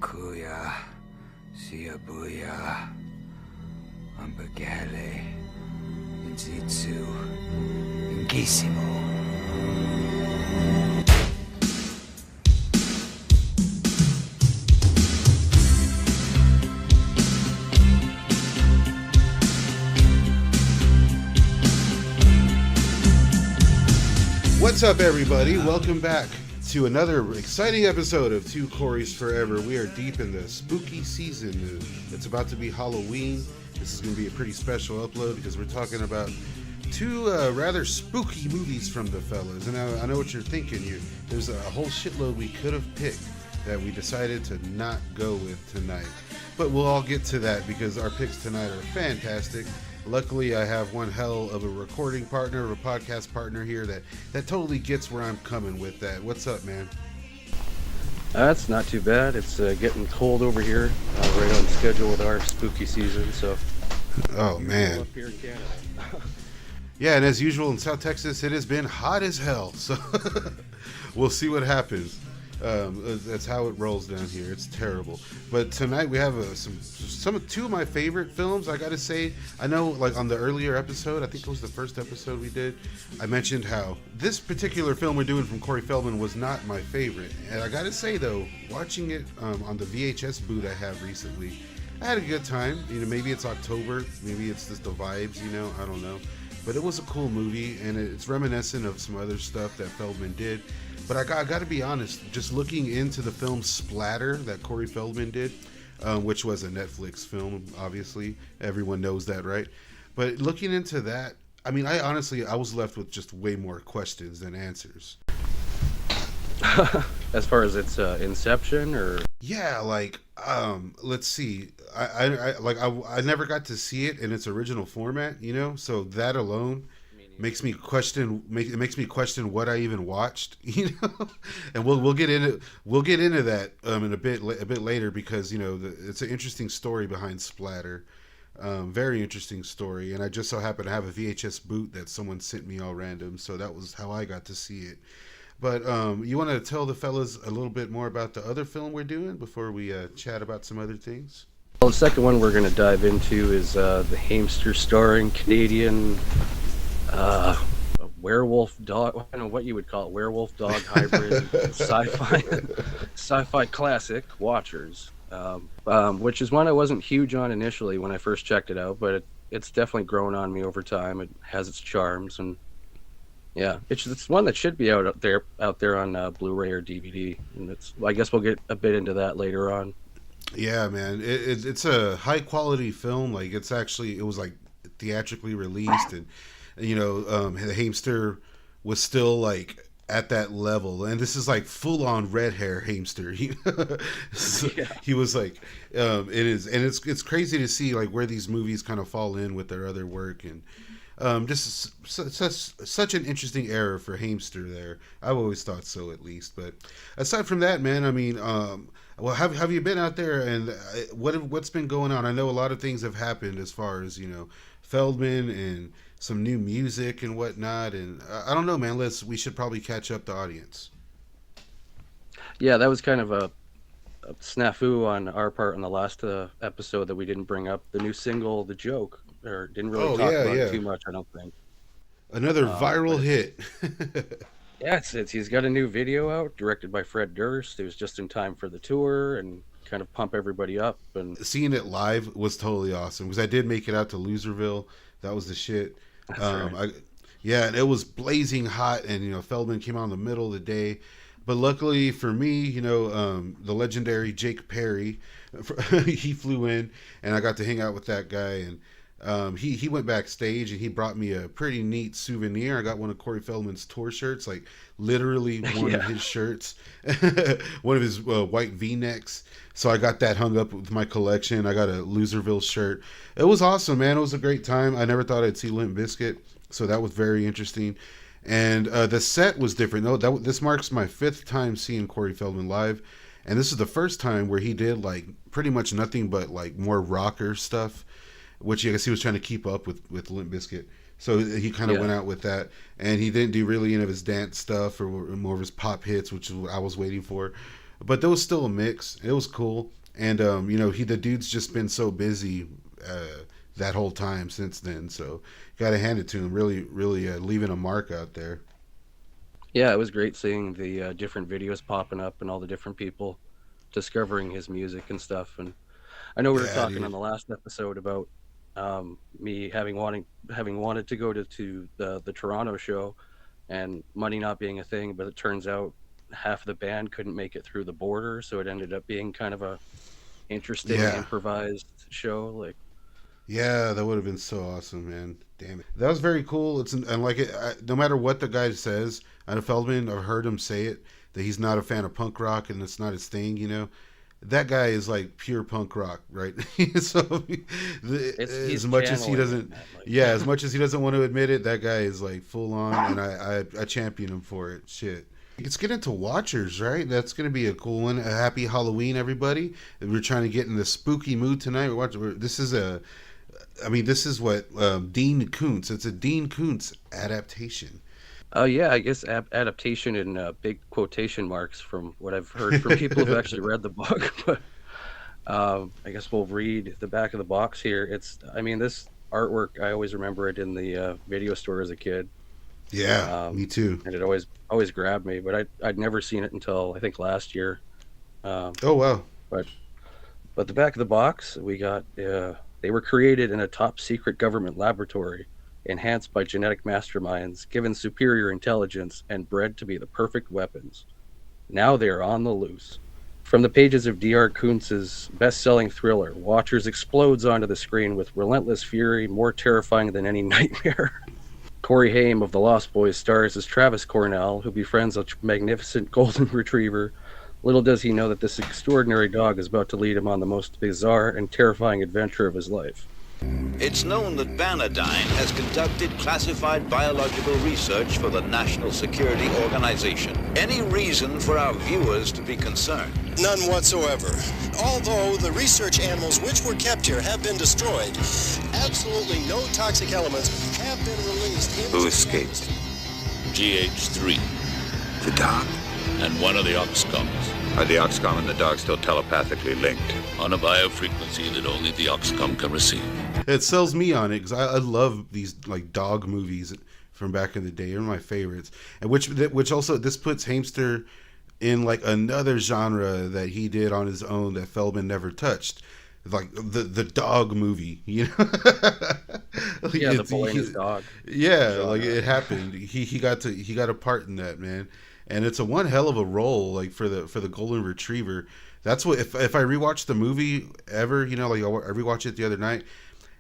Kuya, Siabuya, Ambagale, Inzitsu, Ingisimo. What's up, everybody? Welcome back to another exciting episode of Two Corys Forever. We are deep in the spooky season. It's about to be Halloween. This is going to be a pretty special upload because we're talking about two rather spooky movies from the fellas. And I know what you're thinking. There's a whole shitload we could have picked that we decided to not go with tonight. But we'll all get to that because our picks tonight are fantastic. Luckily, I have one hell of a recording partner, of a podcast partner here that totally gets where I'm coming with that. What's up, man? It's not too bad. It's getting cold over here, right on schedule with our spooky season. So, oh man, up here in Canada. Yeah, and as usual in South Texas, it has been hot as hell. So we'll see what happens. That's how it rolls down here. It's terrible. But tonight we have two of my favorite films. I gotta say, I know, like on the earlier episode, I think it was the first episode we did, I mentioned how this particular film we're doing from Corey Feldman was not my favorite. And I gotta say though, watching it on the VHS boot I have recently, I had a good time. You know, maybe it's October, maybe it's just the vibes. You know, I don't know. But it was a cool movie, and it's reminiscent of some other stuff that Feldman did. But I got to be honest, just looking into the film Splatter that Corey Feldman did, which was a Netflix film, obviously. Everyone knows that, right? But looking into that, I mean, I was left with just way more questions than answers. As far as its inception, or yeah, like let's see, I never got to see it in its original format, you know, so that alone makes me question what I even watched, you know. And we'll get into that in a bit later because, you know, it's an interesting story behind Splatter. Very interesting story, and I just so happen to have a VHS boot that someone sent me all random, so that was how I got to see it. But you want to tell the fellas a little bit more about the other film we're doing before we chat about some other things? well, the second one we're going to dive into is the Hamster starring Canadian werewolf dog. I don't know what you would call it, werewolf dog hybrid sci-fi classic, Watchers, which is one I wasn't huge on initially when I first checked it out, but it's definitely grown on me over time. It has its charms, and yeah, it's one that should be out there on Blu-ray or DVD, and I guess we'll get a bit into that later on. Yeah, man, it's a high quality film. Like it was like theatrically released, and you know, the Hamster was still like at that level, and this is like full on red hair Hamster. So yeah. He was like, it's crazy to see like where these movies kind of fall in with their other work, and just such an interesting era for Hamster there. I've always thought so, at least. But aside from that, man, I mean, well, have you been out there, and what's been going on? I know a lot of things have happened as far as, you know, Feldman and some new music and whatnot, and I don't know, man. We should probably catch up the audience. Yeah, that was kind of a snafu on our part in the last episode that we didn't bring up the new single, "The Joke," or didn't really talk about it too much. I don't think. Another viral hit. Yeah, he's got a new video out, directed by Fred Durst. It was just in time for the tour and kind of pump everybody up. And seeing it live was totally awesome because I did make it out to Loserville. That was the shit. That's right. And it was blazing hot, and you know, Feldman came out in the middle of the day. But luckily for me, you know, the legendary Jake Perry, he flew in, and I got to hang out with that guy. And he went backstage, and he brought me a pretty neat souvenir. I got one of Corey Feldman's tour shirts, like literally one of his shirts, one of his white V-necks. So I got that hung up with my collection. I got a Loserville shirt. It was awesome, man. It was a great time. I never thought I'd see Limp Bizkit, so that was very interesting. And the set was different. No, this marks my 5th time seeing Corey Feldman live, and this is the first time where he did like pretty much nothing but like more rocker stuff, which I guess he was trying to keep up with Limp Bizkit. So he kind of went out with that, and he didn't do really any of his dance stuff or more of his pop hits, which is what I was waiting for. but there was still a mix. It was cool, and the dude's just been so busy that whole time since then. So gotta hand it to him. Really, really leaving a mark out there. Yeah, it was great seeing the different videos popping up and all the different people discovering his music and stuff. And I know we were Yeah, talking on dude. the last episode about me having wanted to go to the Toronto show and money not being a thing, but it turns out half the band couldn't make it through the border, so it ended up being kind of a interesting Yeah. improvised show. Like, Yeah, that would have been so awesome, man. Damn it. That was very cool. It's and like no matter what the guy says, I know Feldman. I've heard him say it that he's not a fan of punk rock and it's not his thing. That guy is like pure punk rock, right? So he's as much as he channeling it, doesn't, man. Like, yeah, as much as he doesn't want to admit it, that guy is like full on, and I champion him for it. Shit. Let's get into Watchers, right? That's going to be a cool one. A happy Halloween, everybody. We're trying to get in the spooky mood tonight. This is what Dean Koontz. It's a Dean Koontz adaptation. oh yeah, I guess adaptation in big quotation marks from what I've heard from people who've actually read the book. But I guess we'll read the back of the box here. This artwork, I always remember it in the video store as a kid, Yeah, um, me too. and it always grabbed me. But I'd never seen it until I think last year. Um, Oh wow. but but the back of the box, we got they were created in a top secret government laboratory, enhanced by genetic masterminds, given superior intelligence, and bred to be the perfect weapons. Now they are on the loose. From the pages of D.R. Kuntz's best-selling thriller, Watchers explodes onto the screen with relentless fury, more terrifying than any nightmare. Corey Haim of The Lost Boys stars as Travis Cornell, who befriends a magnificent golden retriever. Little does he know that this extraordinary dog is about to lead him on the most bizarre and terrifying adventure of his life. It's known that Bannadyne has conducted classified biological research for the National Security Organization. Any reason for our viewers to be concerned? None whatsoever. Although the research animals which were kept here have been destroyed, absolutely no toxic elements have been released into Who escaped? GH3 The dog. and one of the Oxcoms Are the Oxcom and the dog still telepathically linked? on a biofrequency that only the Oxcom can receive. It sells me on it because I love these like dog movies from back in the day. They're my favorites, and which also this puts Hamster in like another genre that he did on his own that Feldman never touched, like the dog movie. Like, Yeah, the boy and his dog. Yeah, genre. like it happened. He got a part in that, man, and it's a one hell of a role like for the golden retriever. That's what if I rewatch the movie ever, like I rewatched it the other night.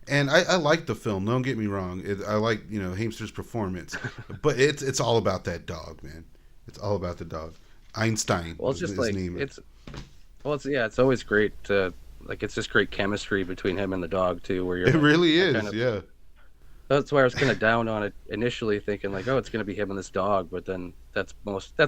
And I like the film. Don't get me wrong. I like Hamster's performance, but it's all about that dog, man. It's all about the dog. Einstein. Well, it's was just his like name. it's always great to like it's just great chemistry between him and the dog too. Where you're It like, really I is. kind of- Yeah. That's why I was kind of down on it initially, thinking like, oh, it's going to be him and this dog. But then that's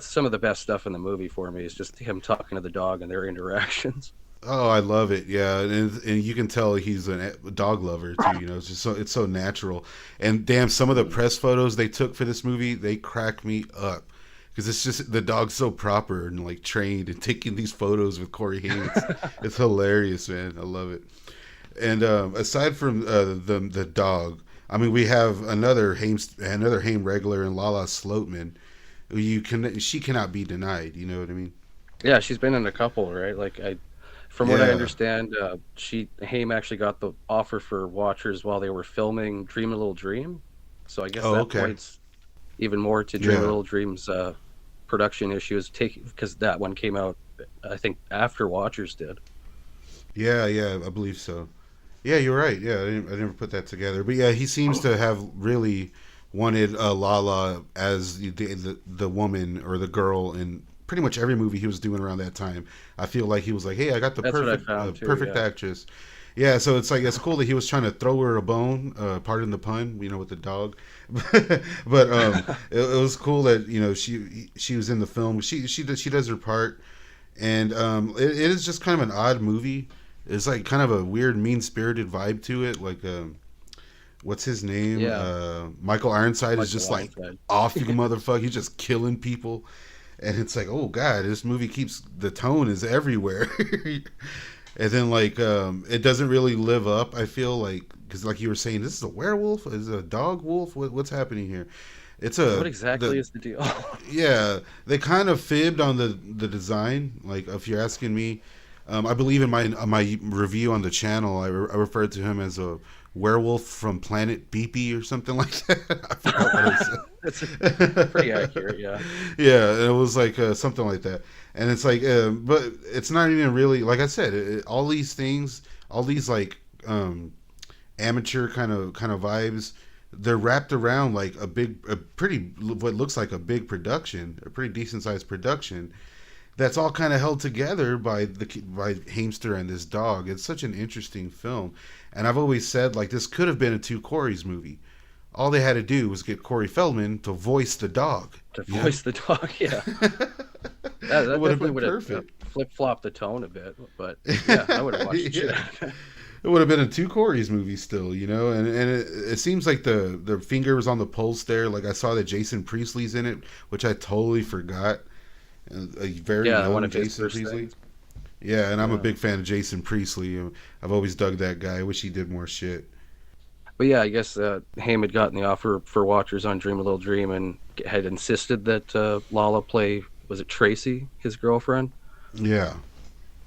some of the best stuff in the movie for me is just him talking to the dog and their interactions. Oh, I love it. Yeah, and you can tell he's a dog lover too. It's just it's so natural. And damn, some of the press photos they took for this movie, they crack me up because it's just the dog's so proper and like trained and taking these photos with Corey Haim. It's hilarious, man. I love it. And aside from the dog, we have another Haim regular and Lala Sloatman. She cannot be denied. You know what I mean? Yeah, she's been in a couple, right? From what I Yeah. understand, Haim actually got the offer for Watchers while they were filming Dream a Little Dream. So I guess Oh, that okay. points even more to Dream a Yeah. Little Dream's production issues, because that one came out, I think, after Watchers did. Yeah, I believe so. Yeah, you're right. Yeah, I never put that together. But yeah, he seems to have really wanted Lala as the woman or the girl in pretty much every movie he was doing around that time. I feel like he was like, hey, I got the That's what I perfect found, too, perfect yeah. actress. Yeah, so it's like it's cool that he was trying to throw her a bone, pardon the pun, with the dog. But it was cool that she was in the film. She does her part, and it is just kind of an odd movie. It's like kind of a weird, mean-spirited vibe to it. Like, what's his name? Yeah. Michael Ironside is Michael just like Ironside. off, you motherfucker. He's just killing people. and it's like, oh god, this movie keeps the tone is everywhere. And then like it doesn't really live up, I feel like, because like you were saying, this is a werewolf, is it a dog wolf, what's happening here? It's a What exactly is the deal? yeah, they kind of fibbed on the design. Like if you're asking me, I believe in my review on the channel, I referred to him as a werewolf from Planet Beepy or something like that. I forgot what I said. That's pretty accurate, yeah. Yeah, it was like something like that, and it's like, but it's not even really, like I said, all these things, all these like amateur kind of vibes, they're wrapped around like a pretty, what looks like a big production, a pretty decent sized production. That's all kind of held together by Hamster and this dog. It's such an interesting film, and I've always said like this could have been a Two Corys movie. All they had to do was get Corey Feldman to voice the dog. To voice the dog, yeah. That would have definitely been would have perfect. flip-flopped the tone a bit, but yeah, I would have watched it. Yeah. It would have been a Two Corys movie still, you know, and it seems like the finger was on the pulse there. Like I saw that Jason Priestley's in it, which I totally forgot. A very known Jason Priestley. Things. Yeah, and I'm a big fan of Jason Priestley. I've always dug that guy. I wish he did more shit. But yeah, I guess Haim had gotten the offer for Watchers on Dream a Little Dream and had insisted that Lala play, was it Tracy, his girlfriend? Yeah.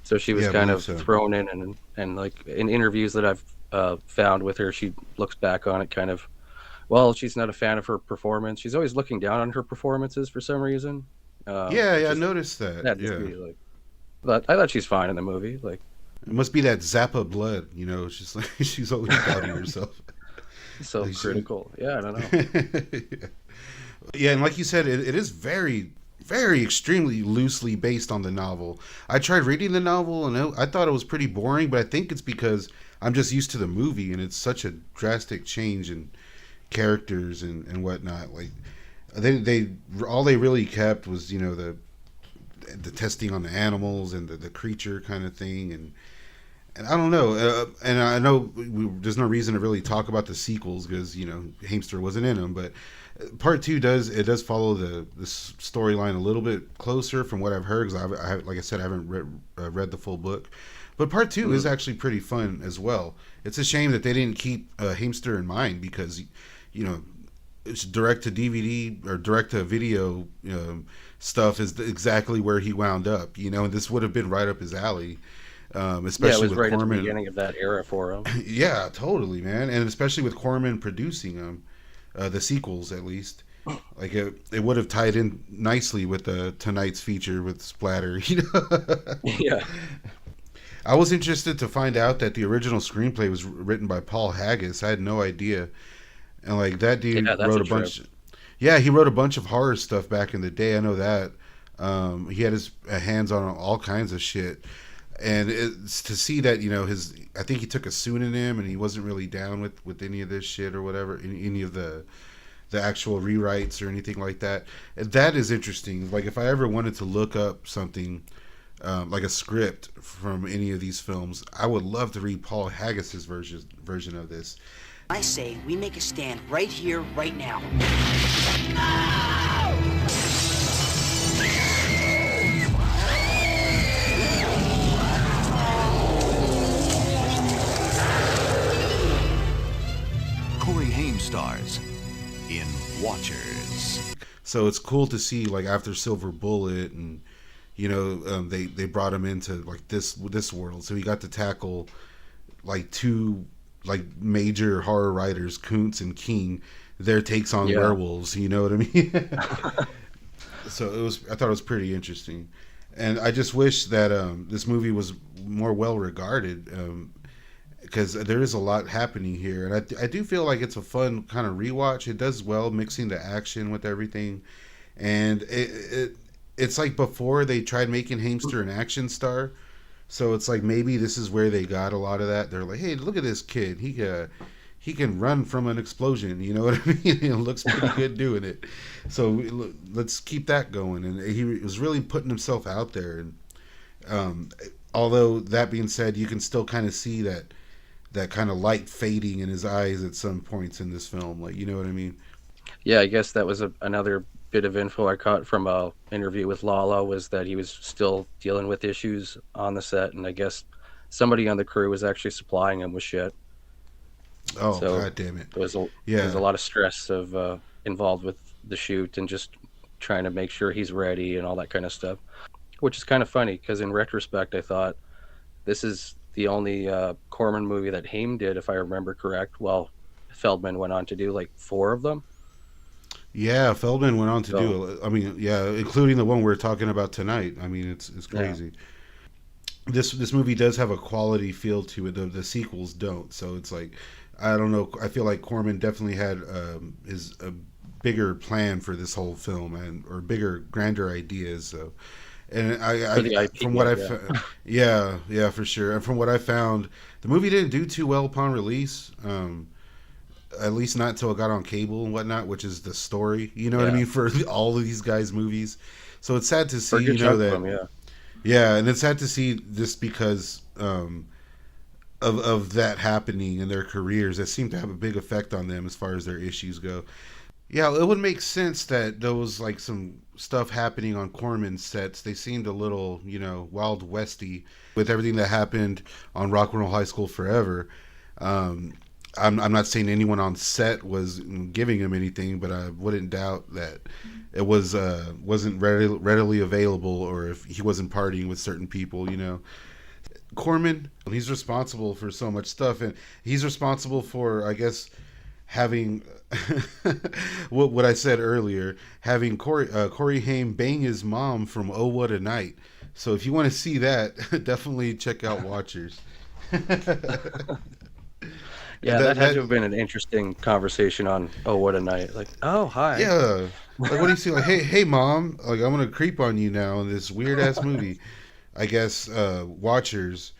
So she was kind of thrown in, and like in interviews that I've found with her, she looks back on it kind of, well, she's not a fan of her performance. She's always looking down on her performances for some reason. I noticed that. Yeah. But I thought she's fine in the movie. Like, it must be that Zappa blood, you know. It's just like she's always doubting herself. So like critical. Yeah, I don't know. Yeah, and like you said, it is very, very extremely loosely based on the novel. I tried reading the novel and I thought it was pretty boring, but I think it's because I'm just used to the movie and it's such a drastic change in characters and whatnot. Like they all they really kept was, you know, the testing on the animals and the creature kind of thing, and I don't know, and I know there's no reason to really talk about the sequels because, you know, Hamster wasn't in them, but part 2 does follow the storyline a little bit closer from what I've heard, because I like I said, I haven't read the full book, but part 2 is actually pretty fun as well. It's a shame that they didn't keep Hamster in mind, because, you know, it's direct to DVD or direct to video stuff is exactly where he wound up, you know, and this would have been right up his alley. Especially it was with right Corman. at the beginning of that era for him. Yeah, totally, man, and especially with Corman producing them, the sequels at least. Like it would have tied in nicely with tonight's feature with Splatter, you know. Yeah. I was interested to find out that the original screenplay was written by Paul Haggis. I had no idea, and like that dude wrote a bunch. Yeah, he wrote a bunch of horror stuff back in the day. I know that. He had his hands on all kinds of shit. And it's to see that, you know, I think he took a pseudonym and he wasn't really down with any of this shit or whatever, any of the actual rewrites or anything like that. And that is interesting. Like if I ever wanted to look up something like a script from any of these films, I would love to read Paul Haggis's version of this. I say we make a stand right here, right now. Corey Haim stars in Watchers. So it's cool to see, like, after Silver Bullet, and you know, they brought him into like this world, so he got to tackle like two like major horror writers, Kuntz and King, their takes on werewolves. You know what I mean? So I thought it was pretty interesting, and I just wish that this movie was more well regarded. Because there is a lot happening here, and I do feel like it's a fun kind of rewatch. It does well mixing the action with everything, and it's like before they tried making Hamster an action star, so it's like maybe this is where they got a lot of that. They're like, hey, look at this kid, he can run from an explosion, you know what I mean? It looks pretty good doing it, so let's keep that going. And he was really putting himself out there, and although that being said, you can still kind of see that kind of light fading in his eyes at some points in this film, like, you know what I mean? Yeah, I guess that was another bit of info I caught from a interview with Lala was that he was still dealing with issues on the set, and I guess somebody on the crew was actually supplying him with shit. Oh, So God damn it. there was a lot of stress involved with the shoot and just trying to make sure he's ready and all that kind of stuff, which is kind of funny because in retrospect, I thought this is the only Corman movie that Haim did, if I remember correct. Well, Feldman went on to do like 4 of them. Yeah, Feldman went on to do. I mean, yeah, including the one we're talking about tonight. I mean, it's crazy. Yeah. This movie does have a quality feel to it. The sequels don't. So it's like, I don't know. I feel like Corman definitely had a bigger plan for this whole film or bigger, grander ideas. So, and I from what yeah, for sure. And from what I found, the movie didn't do too well upon release. At least not until it got on cable and whatnot, which is the story. You know what I mean, for all of these guys' movies. So it's sad to see, that. Yeah, and it's sad to see this because of that happening in their careers. That seemed to have a big effect on them as far as their issues go. Yeah, it would make sense that there was like some stuff happening on Corman's sets. They seemed a little, Wild Westy with everything that happened on Rock and Roll High School Forever. I'm not saying anyone on set was giving him anything, but I wouldn't doubt that it wasn't readily available, or if he wasn't partying with certain people, Corman, he's responsible for so much stuff, and he's responsible for, I guess, having what I said earlier, having Corey Haim bang his mom from Oh What a Night. So if you want to see that, definitely check out Watchers. Yeah, that had to have been an interesting conversation on Oh What a Night. Like, oh, hi. Yeah. Like, what do you see? Like, hey, mom, like, I'm going to creep on you now in this weird-ass movie. I guess, Watchers.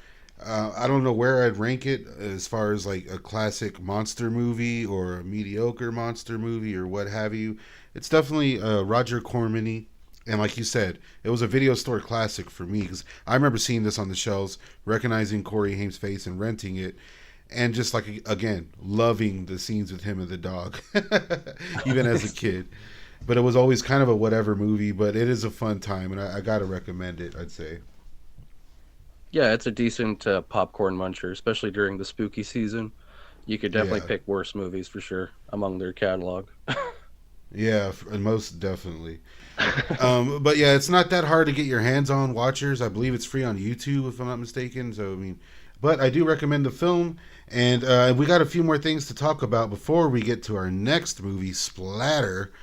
I don't know where I'd rank it as far as, like, a classic monster movie or a mediocre monster movie or what have you. It's definitely Roger Corman-y. And like you said, it was a video store classic for me because I remember seeing this on the shelves, recognizing Corey Haim's face and renting it. And just like, again, loving the scenes with him and the dog, even as a kid. But it was always kind of a whatever movie, but it is a fun time, and I got to recommend it, I'd say. Yeah, it's a decent popcorn muncher, especially during the spooky season. You could definitely pick worse movies for sure among their catalog. Yeah, most definitely. But yeah, it's not that hard to get your hands on Watchers. I believe it's free on YouTube, if I'm not mistaken. So, I mean... But I do recommend the film, and we got a few more things to talk about before we get to our next movie, Splatter.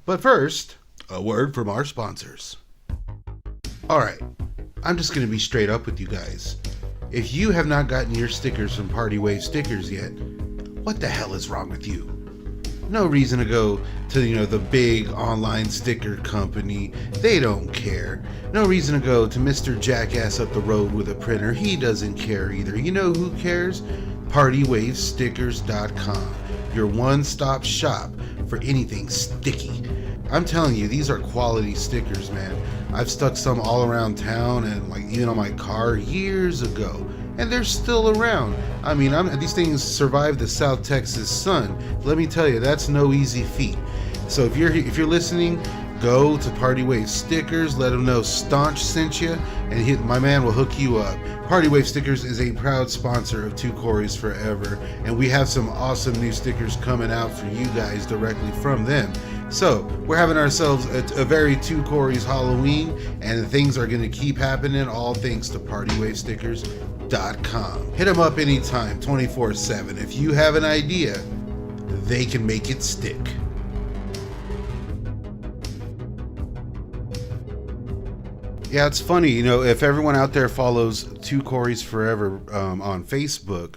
But first, a word from our sponsors. All right, I'm just going to be straight up with you guys. If you have not gotten your stickers from PartyWave Stickers yet, what the hell is wrong with you? No reason to go to, the big online sticker company. They don't care. No reason to go to Mr. Jackass up the road with a printer. He doesn't care either. You know who cares? PartyWaveStickers.com. Your one-stop shop for anything sticky. I'm telling you, these are quality stickers, man. I've stuck some all around town and even on my car years ago. And they're still around. I mean, these things survived the South Texas sun. Let me tell you, that's no easy feat. So if you're listening, go to PartyWave Stickers. Let them know Staunch sent you, and my man will hook you up. PartyWave Stickers is a proud sponsor of Two Corys Forever, and we have some awesome new stickers coming out for you guys directly from them. So we're having ourselves a very Two Corys Halloween, and things are going to keep happening, all thanks to PartyWaveStickers.com. Hit them up anytime, 24/7. If you have an idea, they can make it stick. Yeah, it's funny, if everyone out there follows Two Corys Forever on Facebook,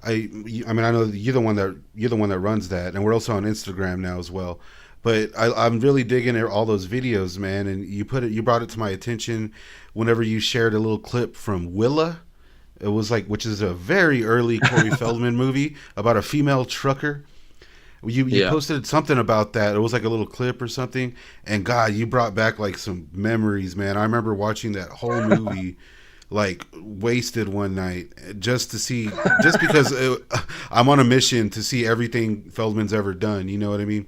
I know you're the one that runs that, and we're also on Instagram now as well. But I'm really digging all those videos, man. And you brought it to my attention whenever you shared a little clip from Willa. It was which is a very early Corey Feldman movie about a female trucker. You posted something about that. It was like a little clip or something. And God, you brought back some memories, man. I remember watching that whole movie wasted one night just because I'm on a mission to see everything Feldman's ever done. You know what I mean?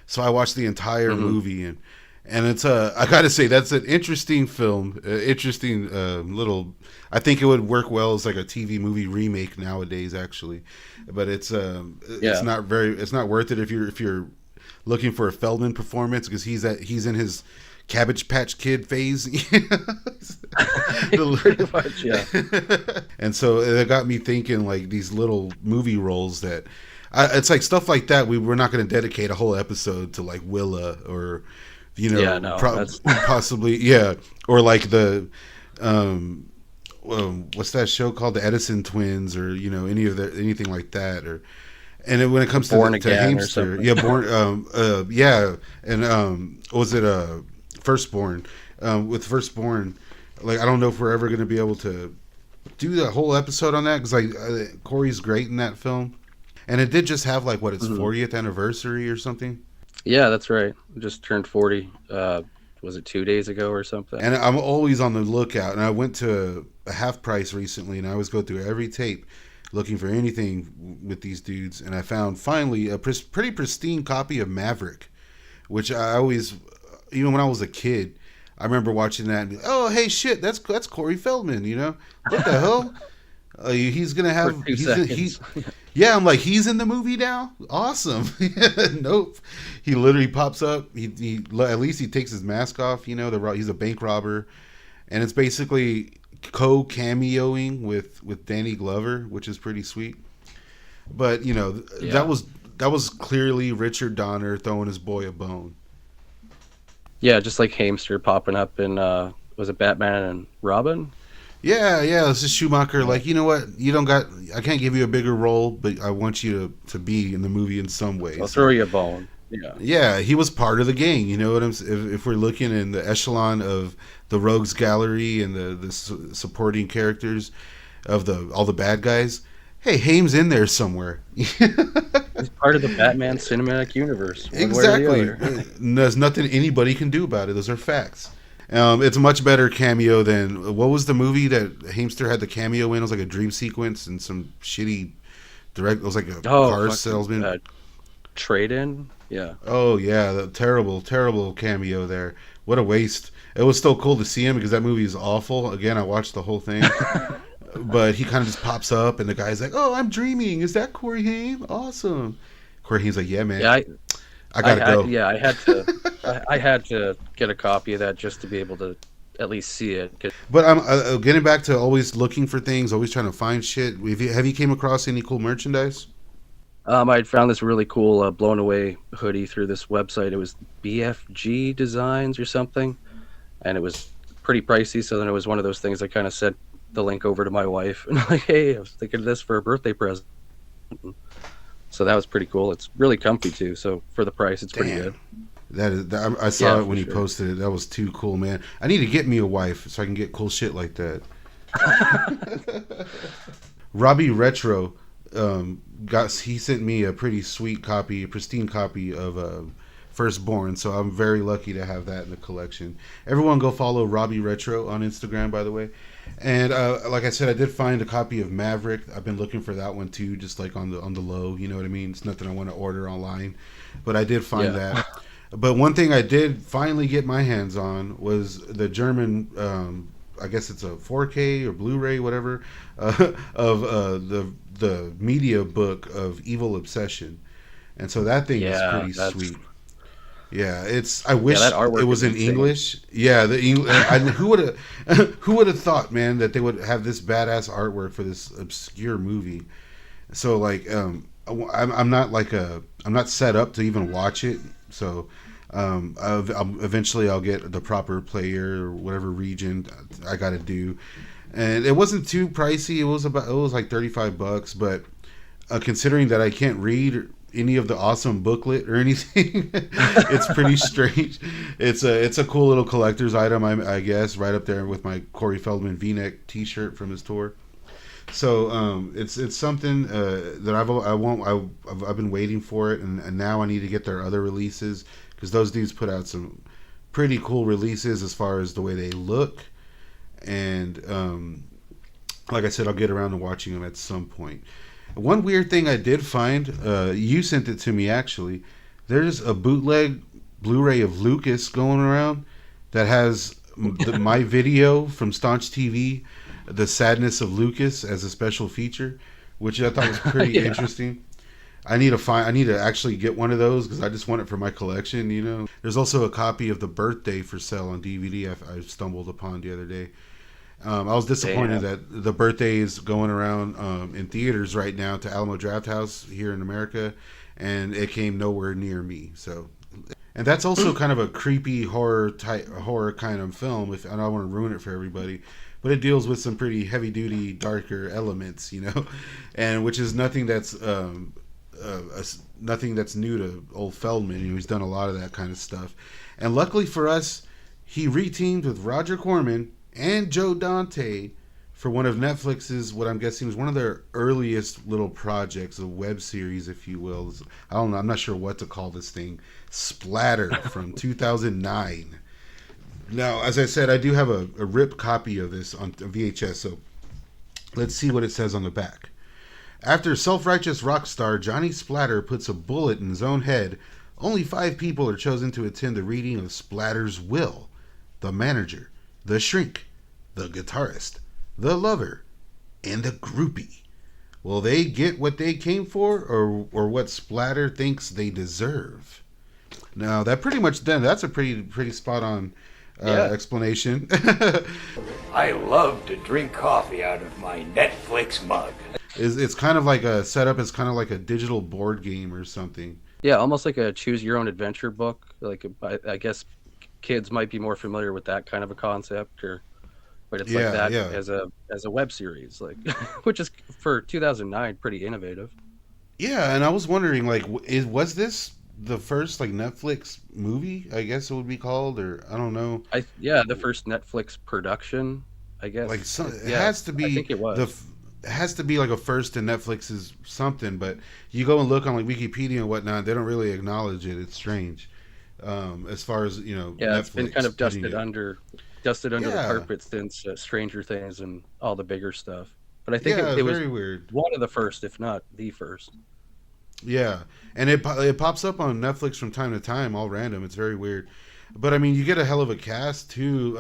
So I watched the entire movie, and And it's I gotta say that's an interesting film, interesting little. I think it would work well as like a TV movie remake nowadays, actually. But it's not worth it if you're looking for a Feldman performance, because he's in his Cabbage Patch Kid phase. Pretty much, yeah. And so it got me thinking, like, these little movie roles that it's like stuff like that. We're not going to dedicate a whole episode to, like, Willa or, possibly, yeah, or like the what's that show called, the Edison Twins, or anything like that, or. And when it comes to Hamster, was it Firstborn? With Firstborn, like, I don't know if we're ever going to be able to do the whole episode on that, because Corey's great in that film, and it did just have like its 40th anniversary or something. Yeah, that's right. Just turned 40. Was it 2 days ago or something? And I'm always on the lookout. And I went to a Half Price recently, and I always go through every tape looking for anything with these dudes, and I found finally a pretty pristine copy of Maverick, which I always, even when I was a kid, I remember watching that and, oh, hey, shit, that's Corey Feldman, what the hell? He's gonna have I'm like, he's in the movie now, awesome. Nope, he literally pops up. He at least he takes his mask off. He's a bank robber, and it's basically co-cameoing with Danny Glover, which is pretty sweet. But that was clearly Richard Donner throwing his boy a bone. Yeah, just like Hamster popping up in was it Batman and Robin? Yeah, this is Schumacher. Like, you know what? I can't give you a bigger role, but I want you to be in the movie in some way. I'll throw you a bone. Yeah, he was part of the gang. You know what I'm saying? If we're looking in the echelon of the rogues gallery and the supporting characters of all the bad guys, hey, Haim's in there somewhere. He's part of the Batman cinematic universe. Exactly. There's nothing anybody can do about it. Those are facts. It's a much better cameo than, what was the movie that Hamster had the cameo in? It was like a dream sequence and some shitty it was like a car salesman. Trade-in? Yeah. Oh, yeah. The terrible cameo there. What a waste. It was still cool to see him because that movie is awful. Again, I watched the whole thing. But he kind of just pops up and the guy's like, oh, I'm dreaming. Is that Corey Haim? Awesome. Corey Haim's like, yeah, man. Yeah, I gotta go. Yeah, I had to. I had to get a copy of that just to be able to at least see it. But I'm getting back to always looking for things, always trying to find shit. Have you came across any cool merchandise? I found this really cool blown away hoodie through this website. It was BFG Designs or something, and it was pretty pricey. So then it was one of those things I kind of sent the link over to my wife and like, hey, I was thinking of this for a birthday present. So that was pretty cool. It's really comfy too. So for the price, it's pretty good. I saw it when he posted it. That was too cool, man. I need to get me a wife so I can get cool shit like that. Robbie Retro he sent me a pretty sweet copy, a pristine copy of Firstborn. So I'm very lucky to have that in the collection. Everyone go follow Robbie Retro on Instagram, by the way. And like I said, I did find a copy of Maverick. I've been looking for that one too, just like on the low. You know what I mean? It's nothing I want to order online, but I did find that. But one thing I did finally get my hands on was the German, I guess it's a 4K or Blu-ray, whatever, of the media book of Evil Obsession, and so that thing is pretty sweet. Yeah, I wish it was in English. Yeah, who would have thought, man, that they would have this badass artwork for this obscure movie? So like, I'm not set up to even watch it. So eventually I'll get the proper player or whatever region I got to do. And it wasn't too pricey. It was like $35, but considering that I can't read any of the awesome booklet or anything, it's pretty strange. It's a cool little collector's item, I guess, right up there with my Corey Feldman V-neck T-shirt from his tour. So it's something that I've been waiting for it, and now I need to get their other releases, because those dudes put out some pretty cool releases as far as the way they look, and like I said, I'll get around to watching them at some point. One weird thing I did find, you sent it to me actually. There's a bootleg Blu-ray of Lucas going around that has my video from Staunch TV, The Sadness of Lucas, as a special feature, which I thought was pretty interesting. I need to actually get one of those because I just want it for my collection, you know. There's also a copy of The Birthday for sale on DVD I stumbled upon the other day. I was disappointed that The Birthday is going around in theaters right now to Alamo Drafthouse here in America, and it came nowhere near me. So, and that's also kind of a creepy horror kind of film. If I don't want to ruin it for everybody, but it deals with some pretty heavy duty, darker elements, you know, and which is nothing that's nothing that's new to old Feldman. You know, he's done a lot of that kind of stuff, and luckily for us, he reteamed with Roger Corman and Joe Dante for one of Netflix's, what I'm guessing was one of their earliest little projects, a web series, if you will. I don't know, I'm not sure what to call this thing. Splatter from 2009. Now, as I said, I do have a rip copy of this on VHS, so let's see what it says on the back. After self-righteous rock star Johnny Splatter puts a bullet in his own head, only 5 people are chosen to attend the reading of Splatter's will. The manager, the shrink, the guitarist, the lover, and the groupie. Will they get what they came for, or what Splatter thinks they deserve? Now, that's a pretty spot on explanation. I love to drink coffee out of my Netflix mug. It's kind of like a setup. It's kind of like a digital board game or something. Yeah, almost like a choose your own adventure book. Like I guess kids might be more familiar with that kind of a concept, but it's like that as a web series, like which is for 2009 pretty innovative. Yeah, and I was wondering, like, was this the first like Netflix movie? I guess it would be called, or I don't know. The first Netflix production, I guess. Like it has to be. I think it was. It has to be like a first in Netflix's something, but you go and look on like Wikipedia and whatnot, they don't really acknowledge it. It's strange. As far as, you know, yeah, Netflix it's been kind of dusted under the carpet since Stranger Things and all the bigger stuff. But I think it was very weird. One of the first, if not the first. Yeah, and it pops up on Netflix from time to time, all random. It's very weird, but I mean, you get a hell of a cast too.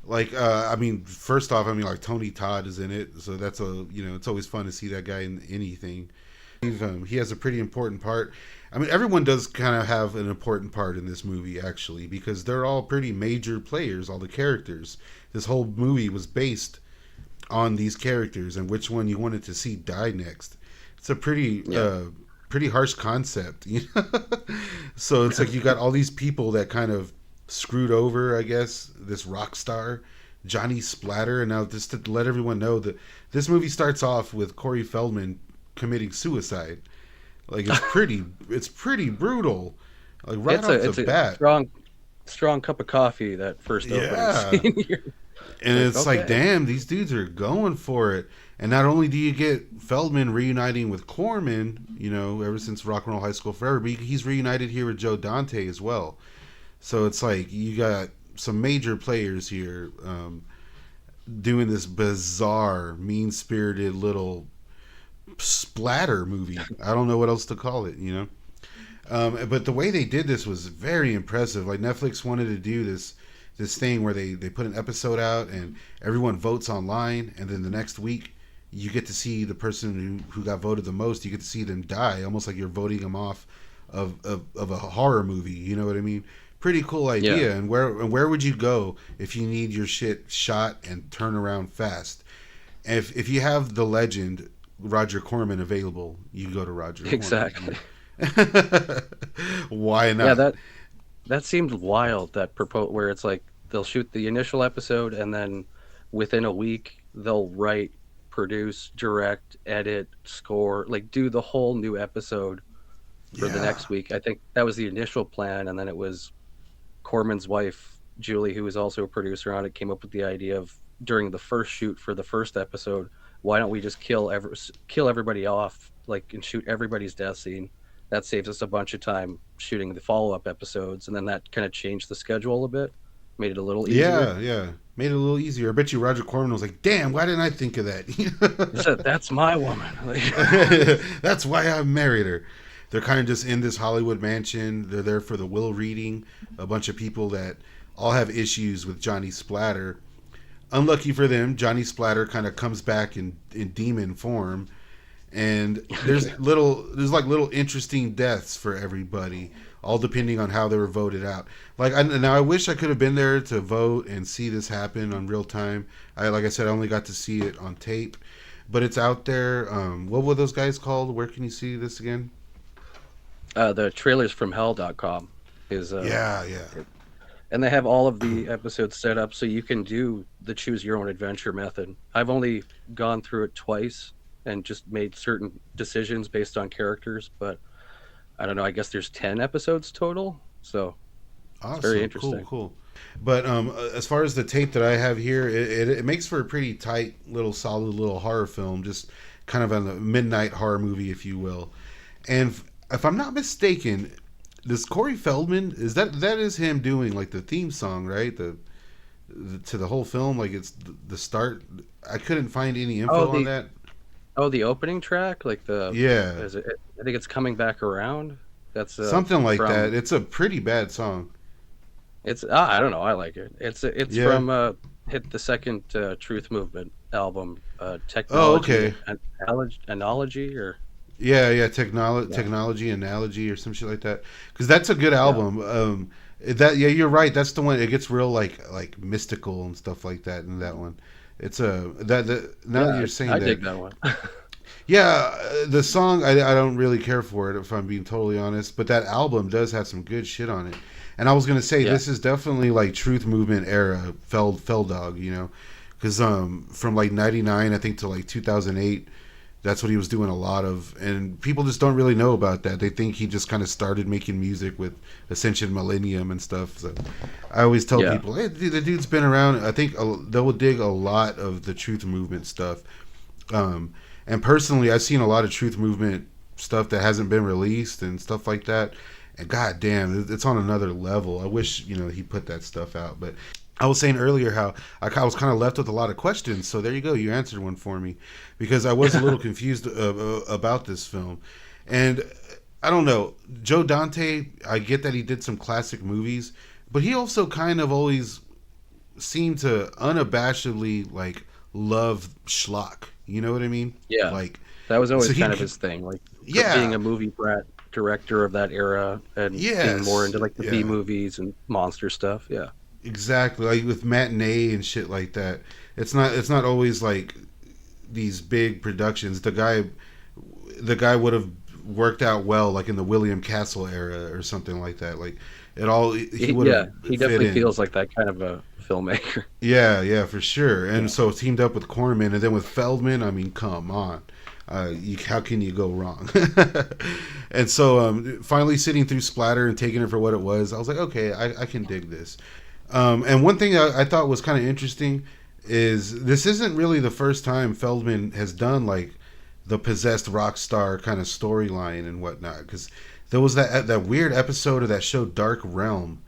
I mean, first off, I mean, like Tony Todd is in it, so that's it's always fun to see that guy in anything. He has a pretty important part. I mean, everyone does kind of have an important part in this movie, actually, because they're all pretty major players, all the characters. This whole movie was based on these characters and which one you wanted to see die next. It's a pretty harsh concept, you know? So it's like you got all these people that kind of screwed over, I guess, this rock star Johnny Splatter. And now, just to let everyone know, that this movie starts off with Corey Feldman committing suicide. Like, it's pretty brutal, like right off the bat. A strong cup of coffee, that first opening scene. And it's like, damn, these dudes are going for it. And not only do you get Feldman reuniting with Corman, you know, ever since Rock and Roll High School Forever, but he's reunited here with Joe Dante as well. So it's like you got some major players here doing this bizarre, mean-spirited little splatter movie. I don't know what else to call it, you know. But the way they did this was very impressive. Like, Netflix wanted to do this thing where they put an episode out and everyone votes online, and then the next week you get to see the person who got voted the most. You get to see them die, almost like you're voting them off of a horror movie. You know what I mean? Pretty cool idea. Yeah. And where would you go if you need your shit shot and turn around fast? If you have the legend Roger Corman available, you go to Roger Corman. Exactly. Why not? Yeah, that seemed wild, where it's like they'll shoot the initial episode and then within a week they'll write, produce, direct, edit, score, like do the whole new episode for the next week. I think that was the initial plan, and then it was Corman's wife, Julie, who was also a producer on it, came up with the idea of, during the first shoot for the first episode, why don't we just kill everybody off, like, and shoot everybody's death scene? That saves us a bunch of time shooting the follow-up episodes, and then that kind of changed the schedule a bit, made it a little easier. Yeah, made it a little easier. I bet you Roger Corman was like, damn, why didn't I think of that? He said, that's my woman. That's why I married her. they're kind of just in this Hollywood mansion. They're there for the will reading. A bunch of people that all have issues with Johnny Splatter. Unlucky for them, Johnny Splatter kind of comes back in demon form, and there's little interesting deaths for everybody, all depending on how they were voted out. Now I wish I could have been there to vote and see this happen on real time. Like I said, I only got to see it on tape, but it's out there. What were those guys called? Where can you see this again? The trailersfromhell.com is yeah. And they have all of the episodes set up so you can do the choose your own adventure method. I've only gone through it twice and just made certain decisions based on characters, but I don't know, I guess there's 10 episodes total, so awesome. It's very interesting. Cool. But as far as the tape that I have here, it makes for a pretty tight solid little horror film, just kind of a midnight horror movie, if you will. And if I'm not mistaken, this Corey Feldman, that is him doing like the theme song, right? To the whole film, like it's the start. I couldn't find any info on that. Oh, the opening track, like I think it's Coming Back Around. That's something like that. It's a pretty bad song. It's I don't know. I like it. It's from hit the second Truth Movement album, Technology. Oh, okay. Analogy or. Yeah, technology analogy or some shit like that. Because that's a good album. You're right. That's the one. It gets real like mystical and stuff like that in that one. It's that you're saying I that. dig that one. Yeah, the song I don't really care for it, if I'm being totally honest. But that album does have some good shit on it. And I was gonna say this is definitely like Truth Movement era Feldog, you know, because from like '99 I think to like 2008. That's what he was doing a lot of, and people just don't really know about that. They think he just kind of started making music with Ascension Millennium and stuff. So I always tell people, hey, the dude's been around. I think they'll dig a lot of the Truth Movement stuff. And personally, I've seen a lot of Truth Movement stuff that hasn't been released and stuff like that. And god damn, it's on another level. I wish, he put that stuff out, but I was saying earlier how I was kind of left with a lot of questions. So there you go. You answered one for me, because I was a little confused about this film. And I don't know, Joe Dante, I get that he did some classic movies, but he also kind of always seemed to unabashedly like love schlock. You know what I mean? Yeah. Like that was always kind of his thing. Like being a movie brat director of that era and being more into like the B movies and monster stuff. Yeah. Exactly, like with Matinee and shit like that. It's not always like these big productions. The guy would have worked out well, like in the William Castle era or something like that. Like it all he would have. He definitely feels like that kind of a filmmaker. Yeah, for sure. And so teamed up with Corman, and then with Feldman. I mean, come on. How can you go wrong? And so finally sitting through Splatter and taking it for what it was, I was like, okay, I can dig this. And one thing I thought was kind of interesting is this isn't really the first time Feldman has done like the possessed rock star kind of storyline and whatnot, because there was that weird episode of that show Dark Realm.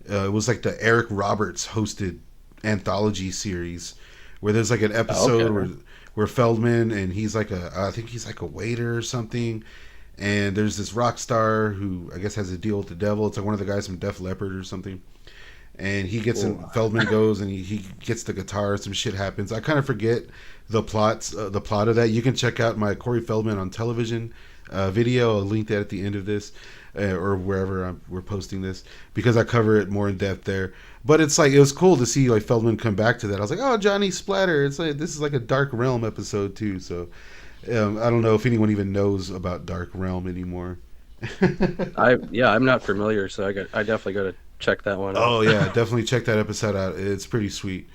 It was like the Eric Roberts hosted anthology series where there's like an episode where Feldman and he's like I think he's like a waiter or something, and there's this rock star who I guess has a deal with the devil. It's like one of the guys from Def Leppard or something. And he gets in, Feldman goes and he gets the guitar. Some shit happens. I kind of forget the plot of that. You can check out my Corey Feldman on television video. I'll link that at the end of this or wherever we're posting this, because I cover it more in depth there. But it's like, it was cool to see like Feldman come back to that. I was like, oh, Johnny Splatter. It's like, this is like a Dark Realm episode too. So I don't know if anyone even knows about Dark Realm anymore. I'm not familiar, so I definitely got to check that one out. Oh yeah, definitely check that episode out. It's pretty sweet.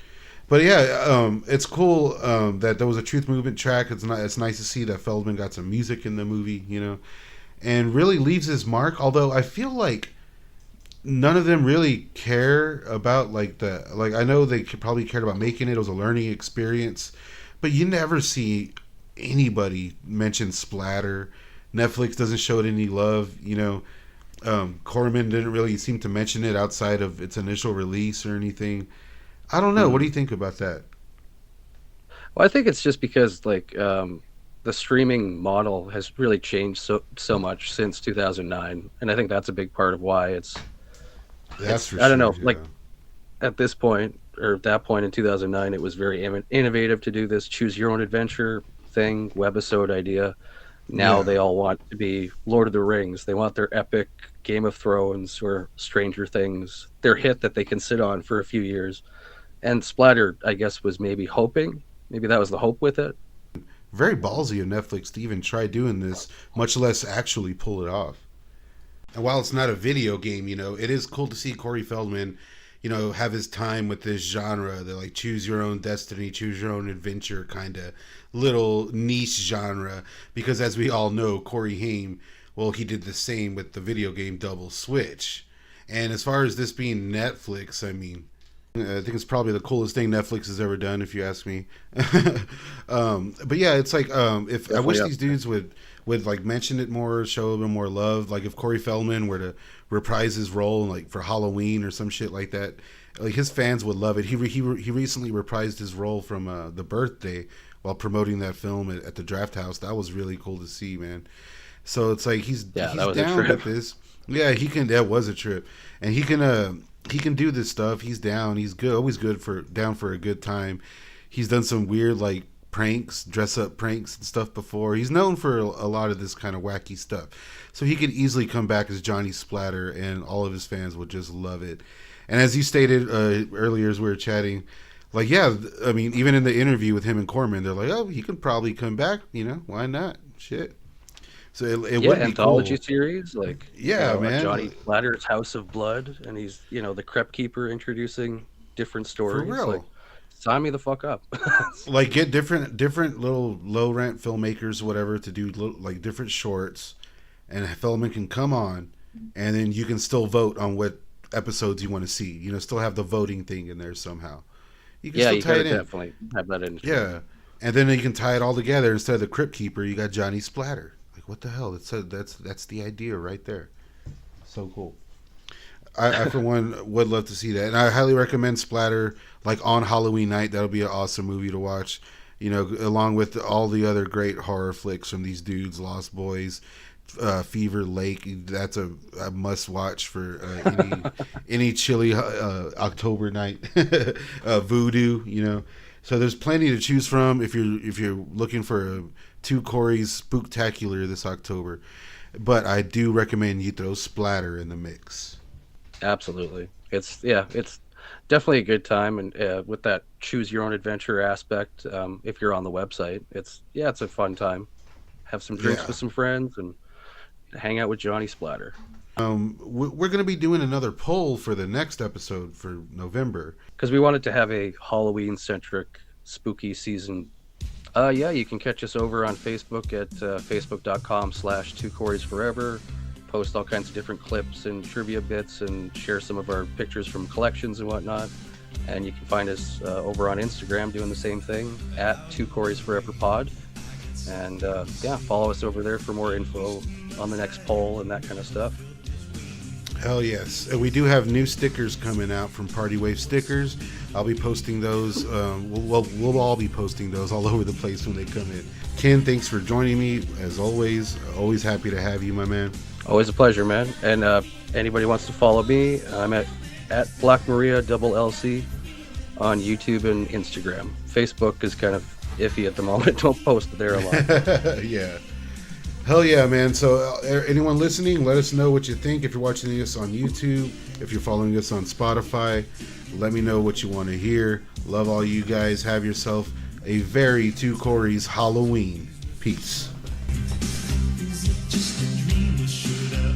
But yeah, it's cool that there was a Truth Movement track. It's nice to see that Feldman got some music in the movie, and really leaves his mark. Although I feel like none of them really care about I know they probably cared about making it. It was a learning experience, but you never see anybody mention Splatter. Netflix doesn't show it any love, Corman didn't really seem to mention it outside of its initial release or anything. I don't know. What do you think about that? Well, I think it's just because the streaming model has really changed so much since 2009, and I think that's a big part of why That's for I don't sure. know, like at this point or at that point in 2009, it was very innovative to do this choose your own adventure thing, webisode idea. Now they all want to be Lord of the Rings. They want their epic Game of Thrones or Stranger Things, their hit that they can sit on for a few years. And Splatter, I guess, was maybe that was the hope with it. Very ballsy of Netflix to even try doing this, much less actually pull it off. And while it's not a video game, it is cool to see Corey Feldman, have his time with this genre, the like choose your own destiny, choose your own adventure kind of little niche genre. Because as we all know, Corey Haim, well, he did the same with the video game Double Switch. And as far as this being Netflix, I mean, I think it's probably the coolest thing Netflix has ever done, if you ask me. But yeah, it's like if definitely I wish these dudes would like mention it more, show a little more love. Like if Corey Feldman were to reprise his role like for Halloween or some shit like that, like his fans would love it. He recently reprised his role from The Birthday while promoting that film at the Draft House. That was really cool to see, man. So it's like he's down with this. Yeah, he can. That was a trip, and he can do this stuff. He's down. He's good. Always down for a good time. He's done some weird like pranks, dress up pranks and stuff before. He's known for a lot of this kind of wacky stuff. So he could easily come back as Johnny Splatter, and all of his fans would just love it. And as you stated earlier as we were chatting, like, yeah, I mean, even in the interview with him and Corman, they're like, oh, he can probably come back. Why not? Shit. So it would be anthology cool. Series, like man, Johnny Splatter's House of Blood, and he's the Crept Keeper introducing different stories. For real. Like, sign me the fuck up. Like get different little low rent filmmakers, whatever, to do like different shorts, and Feldman can come on, and then you can still vote on what episodes you want to see. Still have the voting thing in there somehow. You can still tie it in. Definitely have that in. Yeah, and then you can tie it all together. Instead of the Crypt Keeper, you got Johnny Splatter. Like, what the hell? That's the idea right there. So cool. I for one would love to see that, and I highly recommend Splatter. Like on Halloween night, that'll be an awesome movie to watch. Along with all the other great horror flicks from these dudes, Lost Boys, Fever Lake. That's a must watch for any chilly October night. Voodoo, So there's plenty to choose from if you're looking for two Corey's spooktacular this October. But I do recommend you throw Splatter in the mix. Absolutely, it's definitely a good time, and with that choose your own adventure aspect, if you're on the website, it's a fun time. Have some drinks with some friends and hang out with Johnny Splatter. We're going to be doing another poll for the next episode for November because we wanted to have a Halloween centric spooky season. You can catch us over on Facebook at facebook.com/2CorysForever. Post all kinds of different clips and trivia bits and share some of our pictures from collections and whatnot. And you can find us over on Instagram doing the same thing at 2CorysForeverPod. And follow us over there for more info on the next poll and that kind of stuff. Hell yes. And we do have new stickers coming out from PartyWave Stickers. I'll be posting those. We'll all be posting those all over the place when they come in. Ken, thanks for joining me as always. Always happy to have you, my man. Always a pleasure, man. And anybody wants to follow me, I'm at Black Maria LLC on YouTube and Instagram. Facebook is kind of iffy at the moment. Don't post there a lot. Yeah. Hell yeah, man. So anyone listening, let us know what you think. If you're watching this on YouTube, if you're following us on Spotify, let me know what you want to hear. Love all you guys. Have yourself a very Two Corys Halloween. Peace. Is it just a dream or should I